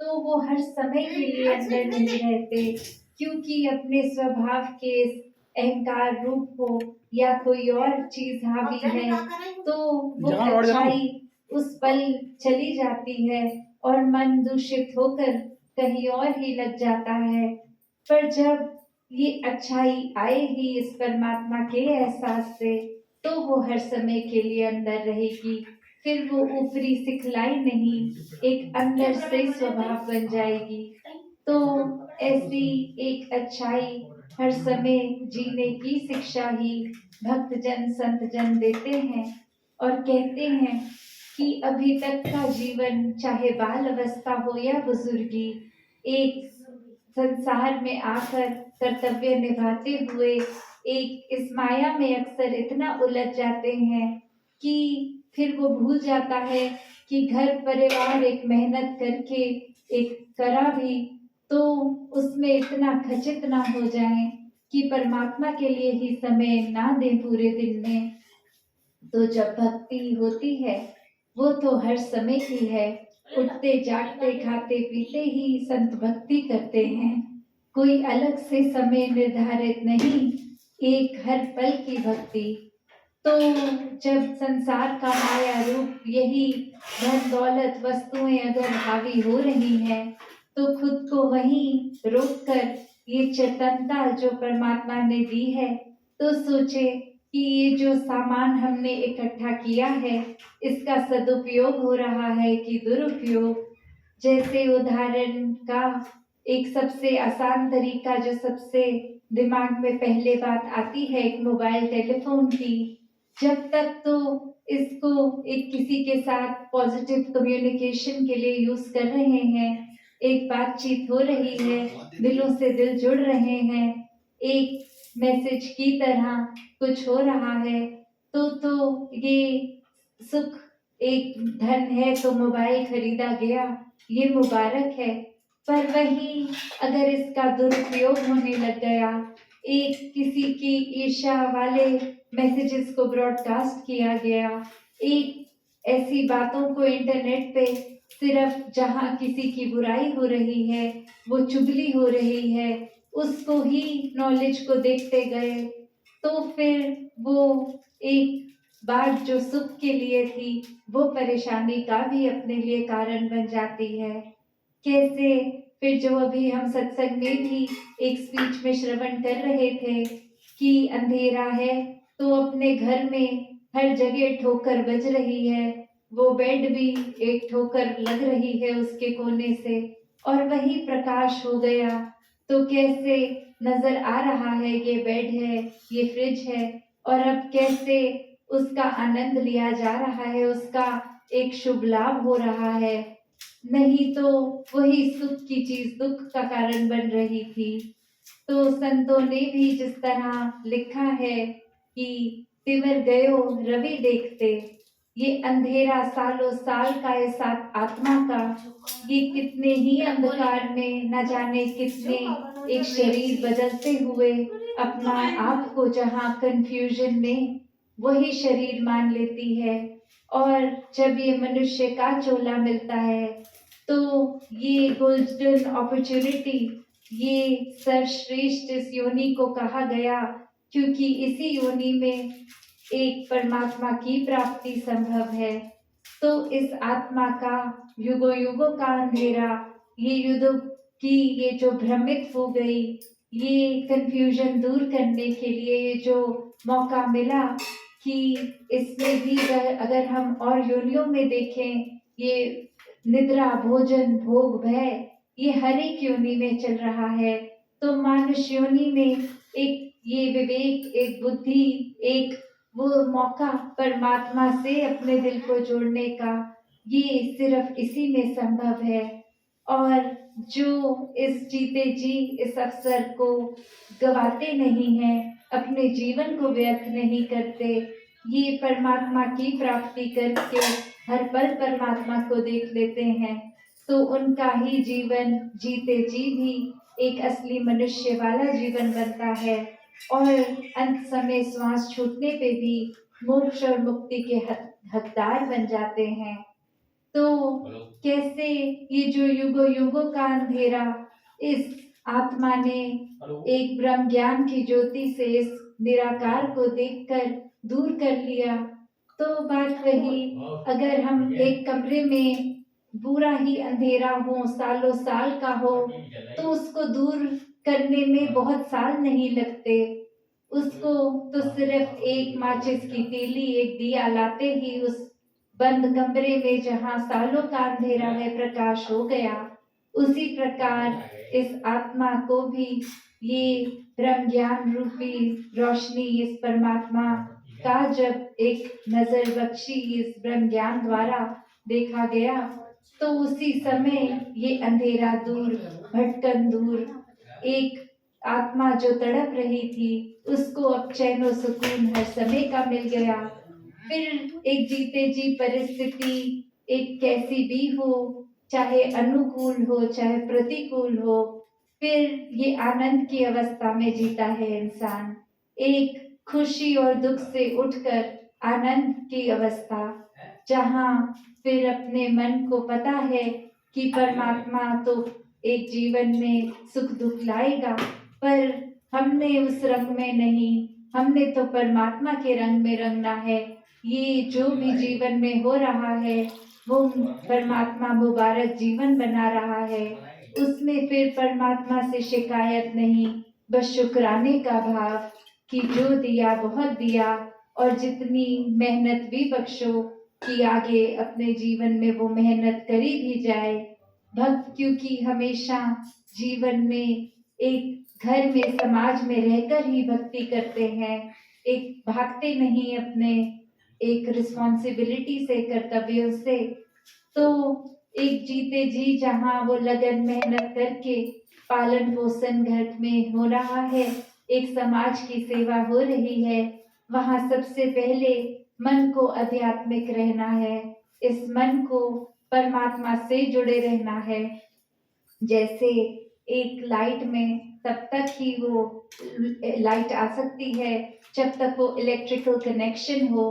तो वो हर समय के लिए अंदर नहीं रहते, क्योंकि अपने स्वभाव के इस अहंकार रूप को या कोई और चीज़ हावी है, तो वो जहाँ लौट जाना अच्छाई उस पल चली जाती है और मन दूषित होकर कहीं और ही लग जाता है। पर जब ये अच्छाई आएगी इस परमात्मा के एहसास से, तो वो हर समय के लिए अंदर रहेगी। फिर वो ऊपरी सिखलाई नहीं, एक अंदर से स्वभाव बन जाएगी। तो ऐसी एक अच्छाई हर समय जीने की शिक्षा ही भक्तजन संतजन देते हैं और कहते हैं कि अभी तक का जीवन, चाहे बाल अवस्था हो या बुजुर्गी, एक संसार में आकर कर्तव्य निभाते हुए एक इस माया में अक्सर इतना उलझ जाते हैं कि फिर वो भूल जाता है कि घर परिवार एक मेहनत करके एक करा भी, तो उसमें इतना खचित ना हो जाएं कि परमात्मा के लिए ही समय ना दें पूरे दिन में। तो जब भक्ति होती है, वो तो हर समय की है। उठते जागते खाते पीते ही संत भक्ति करते हैं। कोई अलग से समय निर्धारित नहीं, एक हर पल की भक्ति। तो जब संसार का माया रूप यही धन दौलत वस्तुएं अगर हावी हो रही हैं, तो खुद को वहीं रोककर ये चेतनता जो परमात्मा ने दी है, तो सोचे कि ये जो सामान हमने इकट्ठा किया है, इसका सदुपयोग हो रहा है कि दुरुपयोग। जैसे उदाहरण का एक सबसे आसान तरीका जो सबसे दिमाग में पहले बात आती है, एक मोबाइल टेलीफोन की। जब तक तो इसको एक किसी के साथ पॉजिटिव कम्युनिकेशन के लिए यूज कर रहे हैं, एक बातचीत हो रही है, दिलों से दिल जुड़ रहे हैं, एक मैसेज की तरह कुछ हो रहा है, तो ये सुख, एक धन है तो मोबाइल खरीदा गया, ये मुबारक है। पर वहीं अगर इसका दुरुपयोग होने लग गया, एक किसी की ईर्ष्या वाले मैसेजेस को ब्रॉडकास्ट किया गया, एक ऐसी बातों को इंटरनेट पे सिर्फ जहां किसी की बुराई हो रही है, वो चुगली हो रही है, उसको ही नॉलेज को देखते गए, तो फिर वो एक बात जो सुख के लिए थी, वो परेशानी का भी अपने लिए कारण बन जाती है। कैसे फिर जो अभी हम सत्संग में भी एक स्पीच में श्रवण कर रहे थे कि अंधेरा है, तो अपने घर में हर जगह ठोकर बज रही है, वो बेड भी एक ठोकर लग रही है उसके कोने से, और वही प्रकाश हो गया। तो कैसे नजर आ रहा है ये बेड है, ये फ्रिज है, और अब कैसे उसका आनंद लिया जा रहा है, उसका एक शुभ लाभ हो रहा है। नहीं तो वही सुख की चीज दुख का कारण बन रही थी। तो संतों ने भी जिस तरह लिखा है कि तिमिर गयो रवि देखते, ये अंधेरा सालों साल का इस आत्मा का, ये कितने ही अंधकार में न जाने कितने एक शरीर बदलते हुए अपना आप को जहाँ कंफ्यूजन में वही शरीर मान लेती है, और जब ये मनुष्य का चोला मिलता है, तो ये गोल्डन अपॉर्चुनिटी, ये सर्वश्रेष्ठ इस योनि को कहा गया, क्योंकि इसी योनि में एक परमात्मा की प्राप्ति संभव है। तो इस आत्मा का युगों युगों का अंधेरा, ये युगों की ये जो भ्रमित हो गई, ये कंफ्यूजन दूर करने के लिए ये जो मौका मिला कि इसमें भी अगर हम और योनियों में देखें, ये निद्रा भोजन भोग भय, ये हर एक योनि में चल रहा है। तो मानुष योनि में एक ये विवेक, एक बुद्धि, एक वो मौका परमात्मा से अपने दिल को जोड़ने का, ये सिर्फ इसी में संभव है। और जो इस जीते जी इस अवसर को गवाते नहीं हैं, अपने जीवन को व्यर्थ नहीं करते, ये परमात्मा की प्राप्ति करके हर पल परमात्मा को देख लेते हैं, तो उनका ही जीवन जीते जी भी एक असली मनुष्य वाला जीवन बनता है, और अंत समय श्वास छूटने पे भी मोक्ष और मुक्ति के हकदार बन जाते हैं। तो कैसे ये जो युगों युगों का अंधेरा इस आत्मा ने एक ब्रह्म ज्ञान की ज्योति से इस निराकार को देखकर दूर कर लिया। तो बात वही, अगर हम एक कमरे में पूरा ही अंधेरा हो, सालों साल का हो, तो उसको दूर करने में बहुत साल नहीं लगते। उसको तो सिर्फ एक माचिस की तीली, एक दिया लाते ही उस बंद कमरे में जहाँ सालों का अंधेरा है प्रकाश हो गया। उसी प्रकार इस आत्मा को भी ये ब्रह्म ज्ञान रूपी रोशनी इस परमात्मा का जब एक नजर बख्शी इस ब्रह्म ज्ञान द्वारा देखा गया, तो उसी समय ये अंधेरा दूर, भटकन दूर, एक आत्मा जो तड़प रही थी उसको अब चैन और सुकून हर समय का मिल गया। फिर एक जीते जी परिस्थिति एक कैसी भी हो, चाहे अनुकूल हो चाहे प्रतिकूल हो, फिर ये आनंद की अवस्था में जीता है इंसान। एक खुशी और दुख से उठकर आनंद की अवस्था, जहाँ फिर अपने मन को पता है कि परमात्मा तो एक जीवन में सुख दुख लाएगा, पर हमने उस रंग में नहीं, हमने तो परमात्मा के रंग में रंगना है। ये जो भी जीवन में हो रहा है वो परमात्मा मुबारक जीवन बना रहा है, उसमें फिर परमात्मा से शिकायत नहीं, बस शुक्राने का भाव कि जो दिया बहुत दिया, और जितनी मेहनत भी बख्शो कि आगे अपने जीवन में वो मेहनत करी भी जाए। भक्त क्योंकि हमेशा जीवन में एक घर में समाज में रहकर ही भक्ति करते हैं, एक भागते नहीं अपने एक रिस्पॉन्सिबिलिटी से, कर्तव्यों से। तो एक जीते जी जहाँ वो लगन मेहनत करके पालन पोषण घर में हो रहा है, एक समाज की सेवा हो रही है, वहाँ सबसे पहले मन को आध्यात्मिक रहना है, इस मन को परमात्मा से जुड़े रहना है। जैसे एक लाइट में तब तक ही वो लाइट आ सकती है जब तक वो इलेक्ट्रिकल कनेक्शन हो,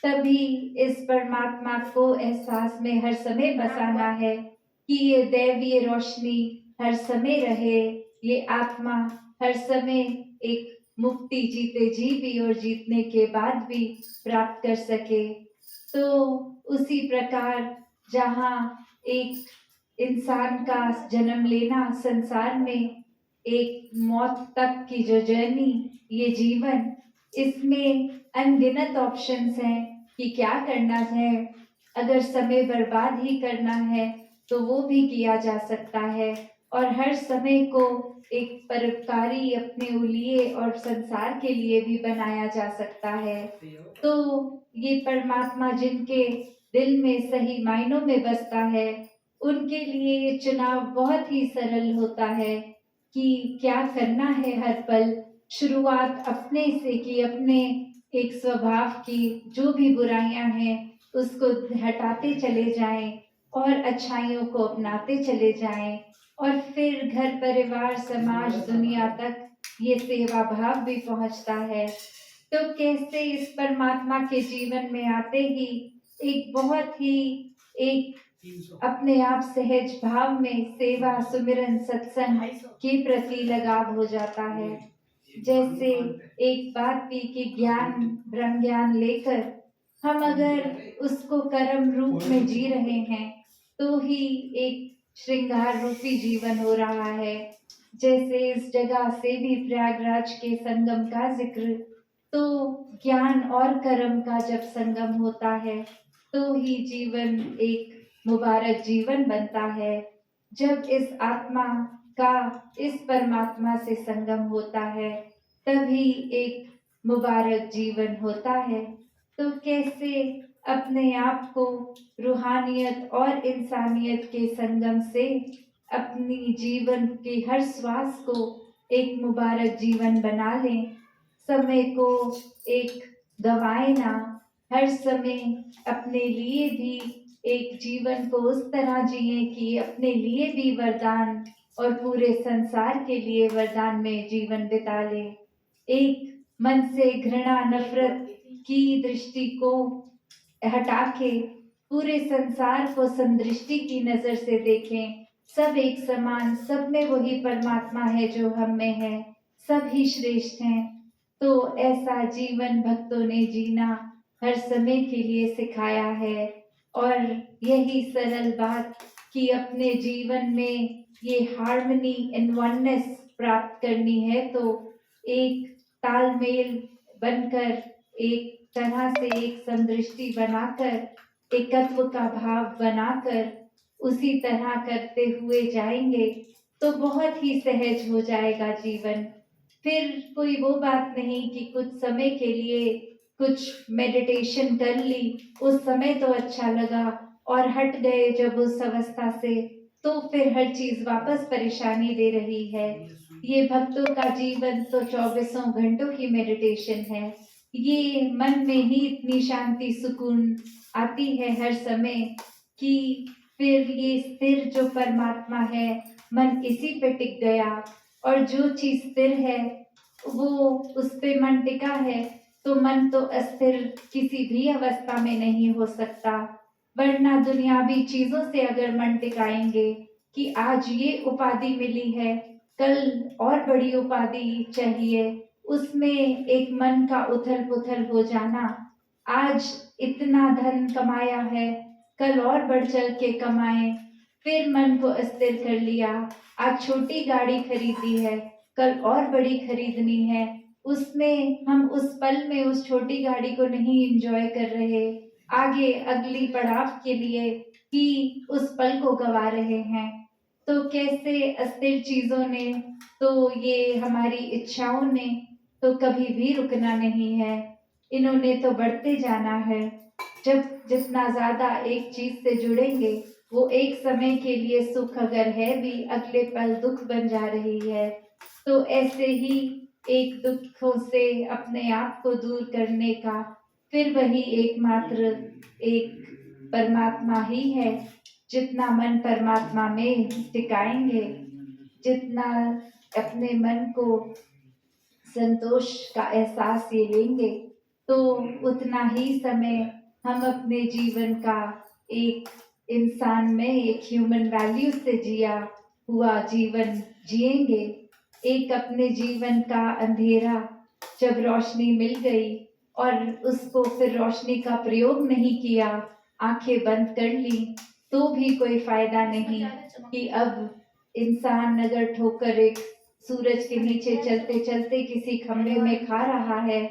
तभी इस परमात्मा को एहसास में हर समय बसाना है कि ये दैवीय रोशनी हर समय रहे, ये आत्मा हर समय एक मुक्ति जीते जी भी और जीतने के बाद भी प्राप्त कर सके। तो उसी प्रकार जहाँ एक इंसान का जन्म लेना संसार में, एक मौत तक की जो जर्नी, ये जीवन, इसमें अनगिनत ऑप्शंस हैं कि क्या करना है। अगर समय बर्बाद ही करना है तो वो भी किया जा सकता है, और हर समय को एक परोपकारी अपने लिए और संसार के लिए भी बनाया जा सकता है। तो ये परमात्मा जिनके दिल में सही मायनों में बसता है, उनके लिए ये चुनाव बहुत ही सरल होता है कि क्या करना है हर पल। शुरुआत अपने से कि अपने एक स्वभाव की जो भी बुराइयां हैं उसको हटाते चले जाएं और अच्छाइयों को अपनाते चले जाएं, और फिर घर परिवार समाज दुनिया तक ये सेवा भाव भी पहुंचता है। तो कैसे इस परमात्मा के जीवन में आते ही एक बहुत ही एक अपने आप सहज भाव में सेवा सुमिरन सत्संग के प्रति लगाव हो जाता है। जैसे एक बात थी कि ज्ञान ब्रह्म ज्ञान लेकर हम अगर उसको कर्म रूप में जी रहे हैं तो ही एक श्रृंगार रूपी जीवन हो रहा है। जैसे इस जगह से भी प्रयागराज के संगम का जिक्र, तो ज्ञान और कर्म का जब संगम होता है तो ही जीवन एक मुबारक जीवन बनता है। जब इस आत्मा का इस परमात्मा से संगम होता है तभी एक मुबारक जीवन होता है। तो कैसे अपने आप को रूहानियत और इंसानियत के संगम से अपनी जीवन के हर श्वास को एक मुबारक जीवन बना लें, समय को एक गवाए ना, हर समय अपने लिए भी एक जीवन को उस तरह जिए कि अपने लिए भी वरदान और पूरे संसार के लिए वरदान में जीवन बिता ले। एक मन से घृणा नफरत की दृष्टि को हटा के पूरे संसार को समदृष्टि की नजर से देखें, सब एक समान, सब में वही परमात्मा है जो हम में है, सब ही श्रेष्ठ हैं। तो ऐसा जीवन भक्तों ने जीना हर समय के लिए सिखाया है। और यही सरल बात कि अपने जीवन में ये हार्मनी एंड वननेस प्राप्त करनी है, तो एक तालमेल बनकर, एक तरह से एक समदृष्टि बनाकर, एकत्व का भाव बनाकर उसी तरह करते हुए जाएंगे तो बहुत ही सहज हो जाएगा जीवन। फिर कोई वो बात नहीं कि कुछ समय के लिए कुछ मेडिटेशन कर ली, उस समय तो अच्छा लगा और हट गए जब उस अवस्था से, तो फिर हर चीज वापस परेशानी दे रही है। ये भक्तों का जीवन तो 24 घंटों की मेडिटेशन है। ये मन में ही इतनी शांति सुकून आती है हर समय कि फिर ये स्थिर जो परमात्मा है, मन इसी पे टिक गया। और जो चीज स्थिर है वो उस पे मन टिका है, तो मन तो अस्थिर किसी भी अवस्था में नहीं हो सकता। वरना दुनियावी चीजों से अगर मन टिकाएंगे कि आज ये उपाधि मिली है, कल और बड़ी उपाधि चाहिए, उसमें एक मन का उथल पुथल हो जाना। आज इतना धन कमाया है, कल और बढ़ चढ़ के कमाए, फिर मन को अस्थिर कर लिया। आज छोटी गाड़ी खरीदी है, कल और बड़ी खरीदनी है, उसमें हम उस पल में उस छोटी गाड़ी को नहीं एंजॉय कर रहे, आगे अगली पड़ाव के लिए ही उस पल को गवा रहे हैं। तो कैसे अस्थिर चीजों ने, तो ये हमारी इच्छाओं ने तो कभी भी रुकना नहीं है, इन्होंने तो बढ़ते जाना है। जब जितना ज्यादा एक चीज से जुड़ेंगे, वो एक समय के लिए सुख अगर है भी, अगले पल दुख बन जा रही है। तो ऐसे ही एक दुखों से अपने आप को दूर करने का फिर वही एकमात्र एक परमात्मा ही है। जितना मन परमात्मा में टिकाएंगे, जितना अपने मन को संतोष का एहसास ये लेंगे, तो उतना ही समय हम अपने जीवन का एक इंसान में एक ह्यूमन वैल्यू से जिया हुआ जीवन जिएंगे। एक अपने जीवन का अंधेरा जब रोशनी मिल गई और उसको फिर रोशनी का प्रयोग नहीं किया, आंखें बंद कर ली, तो भी कोई फायदा नहीं कि अब इंसान अगर ठोकर एक सूरज के नीचे चलते चलते किसी खंबे में खा रहा है,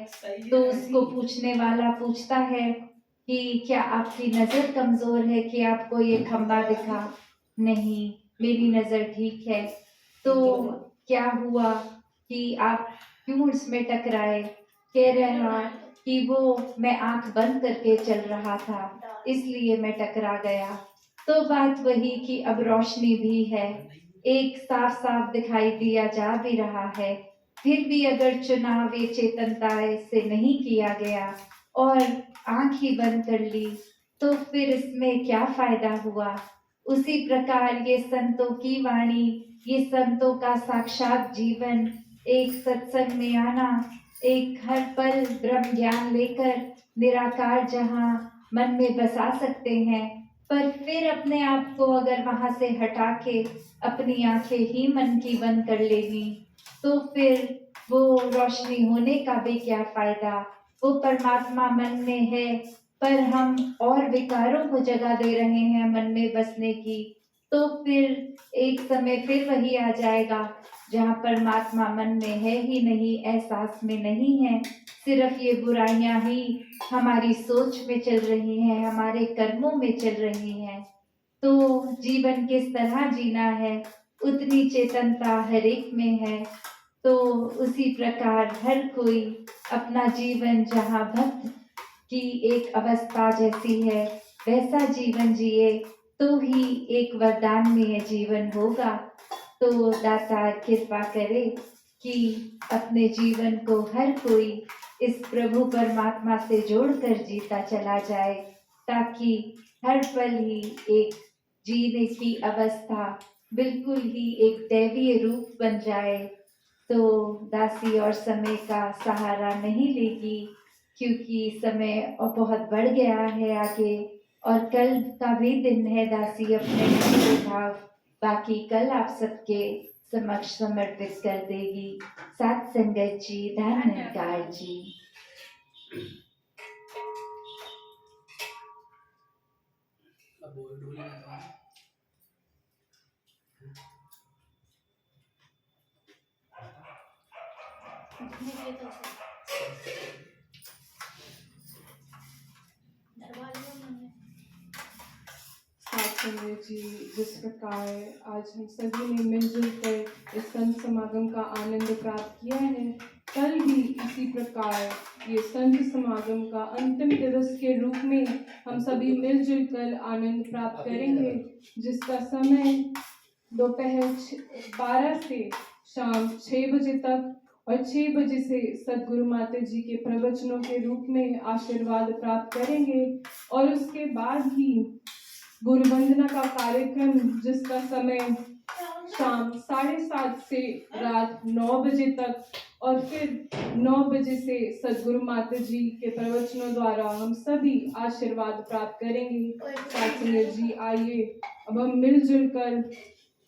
तो उसको पूछने वाला पूछता है कि क्या आपकी नजर कमजोर है कि आपको ये खंबा दिखा? नहीं, मेरी नजर ठीक है। तो क्या हुआ कि आप क्यों इसमें टकराए? कह रहा कि वो मैं आंख बंद करके चल रहा था, इसलिए मैं टकरा गया। तो बात वही कि अब रोशनी भी है, एक साफ साफ दिखाई दिया जा भी रहा है, फिर भी अगर चुनाव ये चेतनता से नहीं किया गया और आंख ही बंद कर ली, तो फिर इसमें क्या फायदा हुआ? उसी प्रकार ये संतों की वाणी, ये संतों का साक्षात जीवन, एक सत्संग में आना, एक हर पल ब्रह्म ज्ञान लेकर निराकार जहाँ मन में बसा सकते हैं, पर फिर अपने आप को अगर वहां से हटा के अपनी आंखें ही मन की बंद कर लेनी, तो फिर वो रोशनी होने का भी क्या फायदा? वो परमात्मा मन में है, पर हम और विकारों को जगह दे रहे हैं मन में बसने की, तो फिर एक समय फिर वही आ जाएगा जहाँ परमात्मा मन में है ही नहीं, एहसास में नहीं है, सिर्फ ये बुराइयां ही हमारी सोच में चल रही हैं, हमारे कर्मों में चल रही हैं। तो जीवन किस तरह जीना है, उतनी चेतनता हर एक में है। तो उसी प्रकार हर कोई अपना जीवन जहाँ भक्त की एक अवस्था जैसी है वैसा जीवन जिए, तो ही एक वरदानमय जीवन होगा। तो दाता कृपा करे कि अपने जीवन को हर कोई इस प्रभु परमात्मा से जोड़कर जीता चला जाए, ताकि हर पल ही एक जीने की अवस्था बिल्कुल ही एक दैवीय रूप बन जाए। तो दासी और समय का सहारा नहीं लेगी, क्योंकि समय बहुत बढ़ गया है आगे। और कल का भी दिन है दासी अपने भाव बाकी कल आप सबके समक्ष समर्पित कर देगी। साथ संगत जी, धन निरंकार जी। संगत जी, जिस प्रकार आज हम सभी ने मिलजुल कर इस संत समागम का आनंद प्राप्त किया है, कल भी इसी प्रकार ये संत समागम का अंतिम दिवस के रूप में हम सभी मिलजुल कर आनंद प्राप्त करेंगे, जिसका समय दोपहर 12 से शाम 6 बजे तक और 6 बजे से सदगुरु माता जी के प्रवचनों के रूप में आशीर्वाद प्राप्त करेंगे। और उसके बाद ही गुरु वंदना का कार्यक्रम, जिसका समय शाम 7:30 से रात 9 बजे तक और फिर 9 बजे से सदगुरु माता जी के प्रवचनों द्वारा हम सभी आशीर्वाद प्राप्त करेंगे। संगत जी, आइए अब हम मिलजुल कर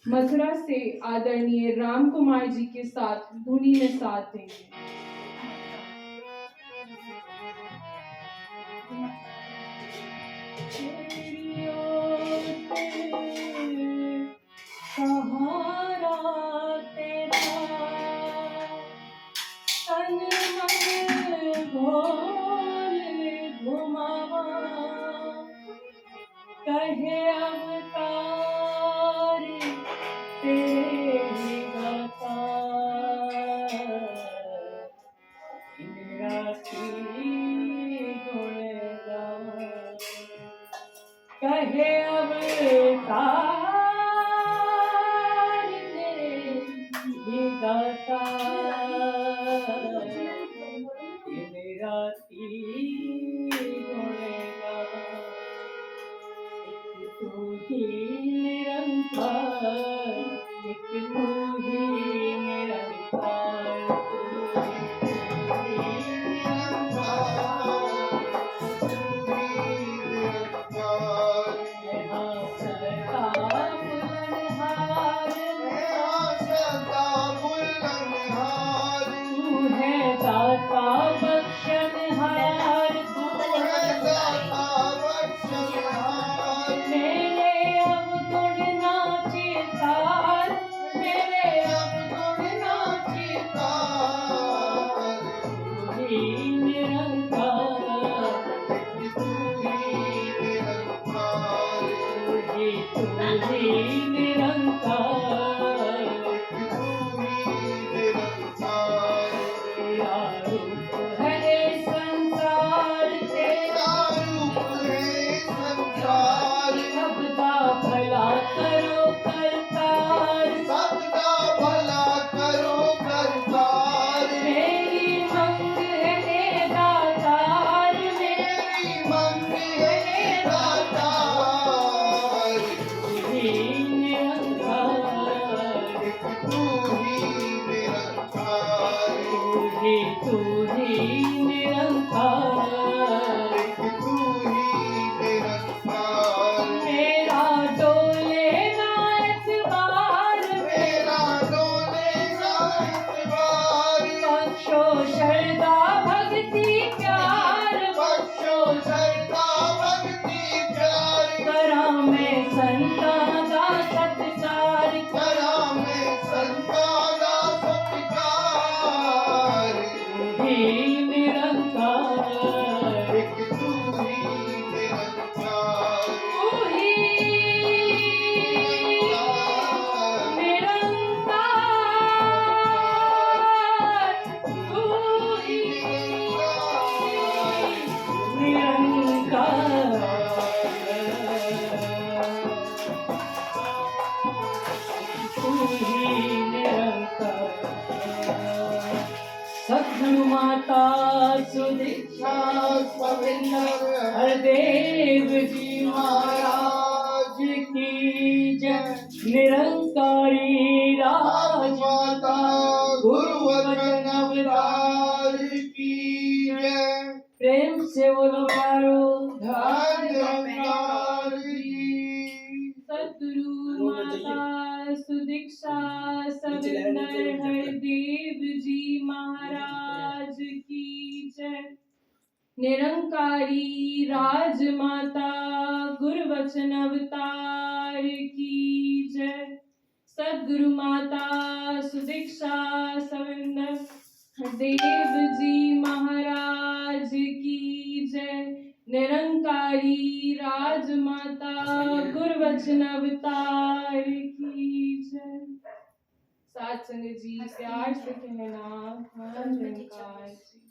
मथुरा से आदरणीय राम कुमार जी के साथ धुनी में साथ देंगे। सहारा तेरा तन मन घोल घुमावा, कहे अवतार तेरे गाता, राती गुण गावा, कहे अवतार दाता, राती गुणगा, एक तू ही निरंकार, एक तू ही निरंकार, सद्गुरु माता सुदीक्षा हरदेव जी महाराज की जय। निरंकारी राजमाता गुरु वचन अवतार की जय। प्रेम से बोलो प्यारो धन सुदीक्षा सविंदर हरदेव जी महाराज की जय। निरंकारी राजमाता गुरुवचन अवतार की जय। सद्गुरु माता सुदीक्षा सविंदर देव जी महाराज की जय। निरंकारी राजमाता गुरुवचन अवतार की जय। साथ संगत जी प्यार से कहना हर निरंकार जी।